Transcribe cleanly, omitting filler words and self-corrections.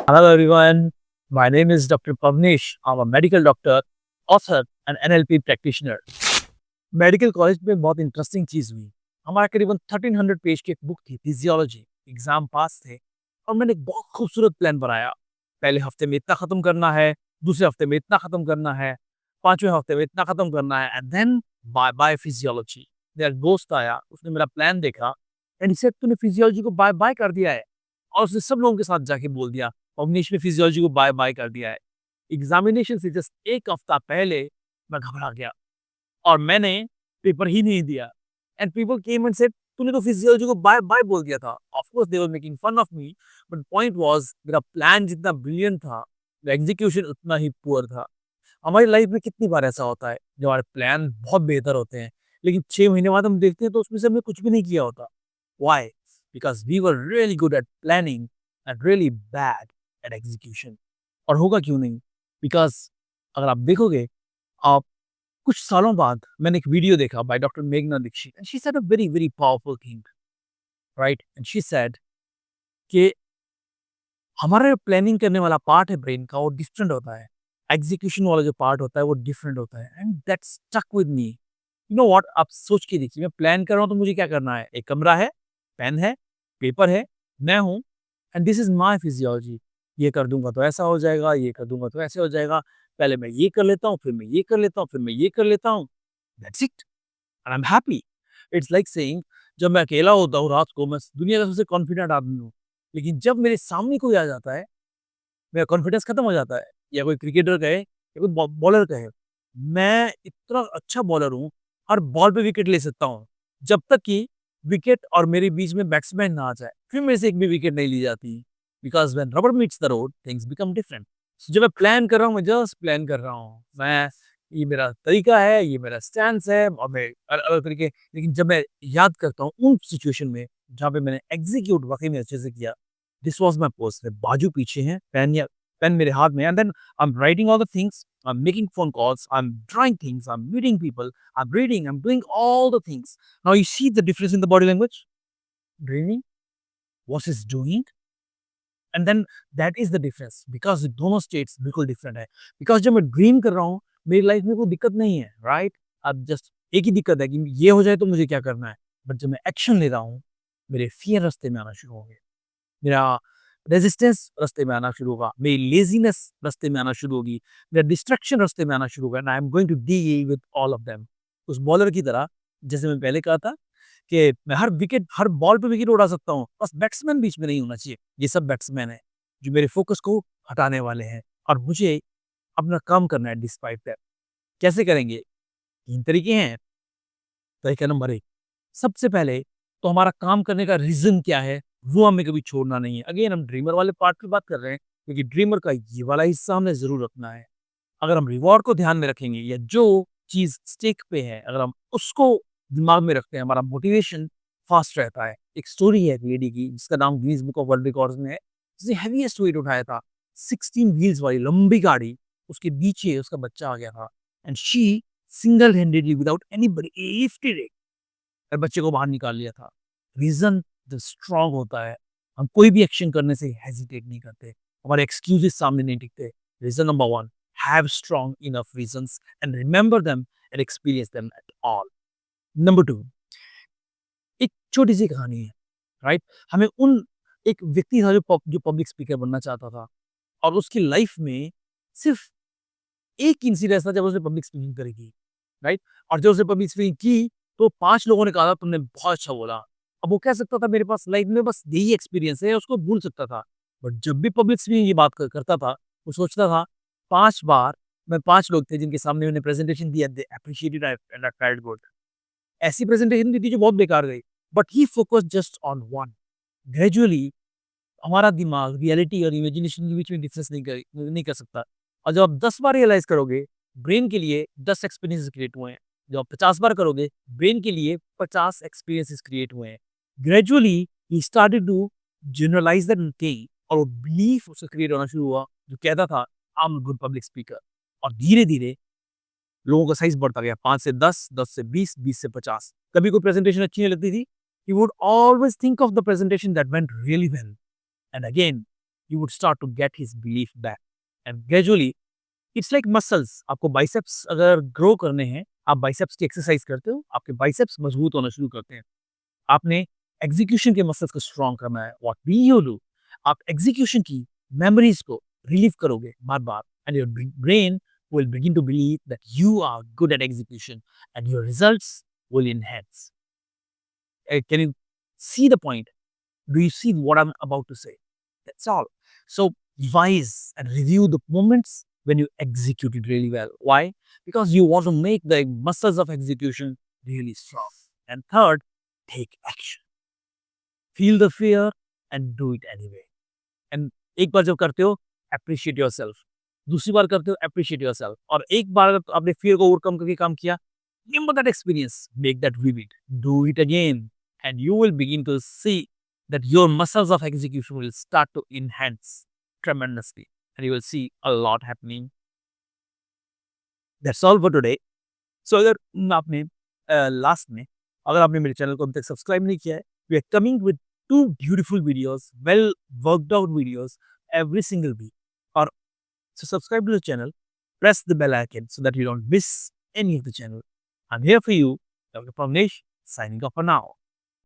Hello everyone, my name is Dr. Pavnesh. I'm a medical doctor, author and NLP practitioner. Medical college में बहुत interesting चीज़ हुई। हमारा करीबन 1300 page की एक बुक थी फिजियोलॉजी, एग्जाम पास थे और मैंने एक बहुत खूबसूरत प्लान बनाया। पहले हफ्ते में इतना खत्म करना है, दूसरे हफ्ते में इतना खत्म करना है, पांचवें हफ्ते में इतना खत्म करना है and then bye bye physiology. मेरा एक दोस्त आया, उसने मेरा प्लान देखा एंड सेड तूने फिजियोलॉजी को बाय बाय कर दिया है और उसने सब लोगों के साथ जाके बोल दिया अवनीश ने फिजियोलॉजी को बाय बाय कर दिया है। एग्जामिनेशन से जस्ट एक हफ्ता पहले मैं घबरा गया और मैंने पेपर ही नहीं दिया and people came and said तूने तो फिजियोलॉजी को बाय बाय बोल दिया था। Of course they were making fun of me but point was मेरा प्लान जितना ब्रिलियंट था, मेरा एग्जीक्यूशन उतना ही पुअर था। हमारी लाइफ में कितनी बार ऐसा होता है जब हमारे प्लान बहुत बेहतर होते हैं लेकिन 6 महीने बाद हम देखते हैं तो उसमें से हमने कुछ भी नहीं किया होता। Why? Because we were really good at planning and really bad at execution. और होगा क्यों नहीं? बिकॉज़ अगर आप देखोगे आप कुछ सालों बाद मैंने एक वीडियो देखा बाय डॉक्टर मेघना Dikshit and she said a very very powerful thing, right? And she said कि हमारा जो प्लानिंग करने वाला पार्ट है ब्रेन का वो डिफरेंट होता है। एग्जीक्यूशन वाला जो पार्ट होता है वो डिफरेंट होता है and that stuck with me. You know what? आप सोच के देखिए, मैं प्लान कर रहा हूँ तो मुझे क्या करना है? एक कमरा है, पेन है, पेपर है, मैं हूँ and this is my physiology. ये कर दूँगा तो ऐसा हो जाएगा, ये कर दूँगा तो ऐसे हो जाएगा। पहले मैं ये कर लेता हूँ, फिर मैं ये कर लेता हूँ, फिर मैं ये कर लेता हूँ। That's it and I am happy. It's like saying जब मैं अकेला होता हूँ रात को, मैं दुनिया का सबसे कॉन्फिडेंट आदमी हूँ। लेकिन जब मेरे सामने कोई आ जाता है, मेरा कॉन्फिडेंस खत्म हो जाता है। या कोई क्रिकेटर कहे या कोई बॉलर कहे, मैं इतना अच्छा बॉलर हूँ, हर बॉल पे विकेट ले सकता हूँ। जब तक कि विकेट और मेरे बीच में बैट्समैन ना आ जाए, फिर मेरे से एक भी विकेट नहीं ली जाती। Because when rubber meets the road, things become different. So जब मैं प्लान कर रहा हूँ, मैं जस्ट प्लान कर रहा हूँ। ये मेरा तरीका है, ये मेरा स्टैंस है और मैं अलग तरीके। लेकिन जब मैं याद करता हूँ उन सिचुएशन में, जहाँ पे मैंने एग्ज़ीक्यूट वाक़ई में अच्छे से किया, दिस वाज़ माय पर्सन। बाजू पीछे है, पेन मेरे हाथ में है and then I am writing all the things, I am making phone calls, I'm drawing things, I'm meeting people, I'm reading, I'm doing all the things. Now you see the difference in the body language? Dreaming versus doing, and then that is the difference because दोनों states बिल्कुल different है। Because जब मैं dream कर रहा हूँ, मेरी life में कोई दिक्कत नहीं है, राइट? अब जस्ट एक ही दिक्कत है कि ये हो जाए तो मुझे क्या करना है? बट जब मैं एक्शन ले रहा हूँ, मेरे फियर रास्ते में आना शुरू हो गए। मेरा रेजिस्टेंस रास्ते में आना शुरू होगा, मेरी लेज़ीनेस रास्ते में आना शुरू होगी, मेरा डिस्ट्रैक्शन रास्ते में आना शुरू होगा and I am going to deal with all of them. उस बॉलर की तरह, जैसे मैं पहले कहा था कि मैं हर बॉल पे विकेट उड़ा सकता हूँ, बस बैट्समैन बीच में नहीं होना चाहिए। ये सब बैट्समैन हैं, जो मेरे फ़ोकस को हटाने वाले हैं और मुझे अपना काम करना है डिस्पाइट दैट। कैसे करेंगे? 3 तरीके हैं। तरीका नंबर 1, सबसे पहले तो हमारा काम करने का रीज़न क्या है, वो हमें कभी छोड़ना नहीं है। अगेन हम ड्रीमर वाले पार्ट की बात कर रहे हैं, क्योंकि ड्रीमर का ये वाला हिस्सा हमने ज़रूर रखना है। अगर हम रिवॉर्ड को ध्यान में रखेंगे या जो चीज़ स्टेक पे है, अगर हम उसको दिमाग में रखते हैं, हमारा मोटिवेशन फ़ास्ट रहता है। एक स्टोरी है एक लेडी की जिसका नाम Guinness book of world records में है, जिसने हेवीएस्ट वेट उठाया था। 16 व्हील्स वाली लंबी गाड़ी, उसके नीचे उसका बच्चा आ गया था and she single handedly without anybody lifted it और बच्चे को बाहर निकाल लिया था। रीज़न जो स्ट्रॉन्ग होता है, हम कोई भी एक्शन करने से हेजिटेट नहीं करते, हमारे एक्सक्यूज़ेज़ सामने नहीं टिकते। Reason number 1, have strong enough reasons and remember them and experience them at all. Number 2, एक छोटी-सी कहानी है, राइट? हमें उन एक व्यक्ति था जो पब्लिक स्पीकर बनना चाहता था और उसकी लाइफ़ में सिर्फ़ एक इंसिडेंस था जब उसने पब्लिक स्पीकिंग करी थी, राइट? और जब उसने पब्लिक स्पीकिंग की, तो 5 लोगों ने कहा था तुमने बहुत अच्छा बोला। अब वो कह सकता था मेरे पास लाइफ में बस यही एक्सपीरियंस है, उसको भूल सकता था। बट जब भी पब्लिक स्पीकिंग की बात करता था, वो सोचता था 5 बार मैं 5 लोग थे जिनके सामने मैंने presentation the and they appreciated and I felt good. ऐसी प्रेजेंटेशन दी थी जो बहुत बेकार गई, but he focused just on one. Gradually हमारा दिमाग रियलिटी और इमेजिनेशन के बीच में डिफरेंस नहीं कर सकता। और जब आप 10 बार रियलाइज़ करोगे, ब्रेन के लिए 10 एक्सपीरियंसेस क्रिएट हुए हैं। जब आप 50 बार करोगे, ब्रेन के लिए 50 एक्सपीरियंसेस क्रिएट हुए हैं। ग्रेजुअली ही started to generalize that thing और वो बिलीफ उसका क्रिएट होना शुरू हुआ, जो कहता था I am a good public speaker. और धीरे-धीरे लोगों का साइज़ बढ़ता गया, 5 से 10, 10 से 20, 20 से 50। कभी कोई प्रेजेंटेशन अच्छी नहीं लगती थी, he would always think of the presentation that went really well and again you would start to get his belief back. And gradually, it's like muscles. आपको biceps अगर grow करने हैं, आप biceps की exercise करते हो, आपके biceps मजबूत होना शुरू करते हैं. आपने execution के muscles को strong करना है. What will you do? आप execution की memories को relive करोगे बार-बार, and your brain will begin to believe that you are good at execution and your results will enhance. Can you see the point? Do you see what I'm about to say? That's all. So revise and review the moments when you executed really well. Why? Because you want to make the muscles of execution really strong. And third, take action. Feel the fear and do it anyway. And एक बार जब करते हो, appreciate yourself. दूसरी बार करते हो, appreciate yourself. और एक बार अगर आपने fear को overcome करके काम किया, remember that experience, make that vivid, do it again, and you will begin to see that your muscles of execution will start to enhance tremendously, and you will see a lot happening. That's all for today. So अगर आपने last में अगर आपने मेरे channel को अभी तक subscribe नहीं किया है, we are coming with two beautiful videos, well worked out videos every single week. Or so subscribe to the channel, press the bell icon so that you don't miss any of the channel. I'm here for you, Dr. Pavnesh, signing off for now.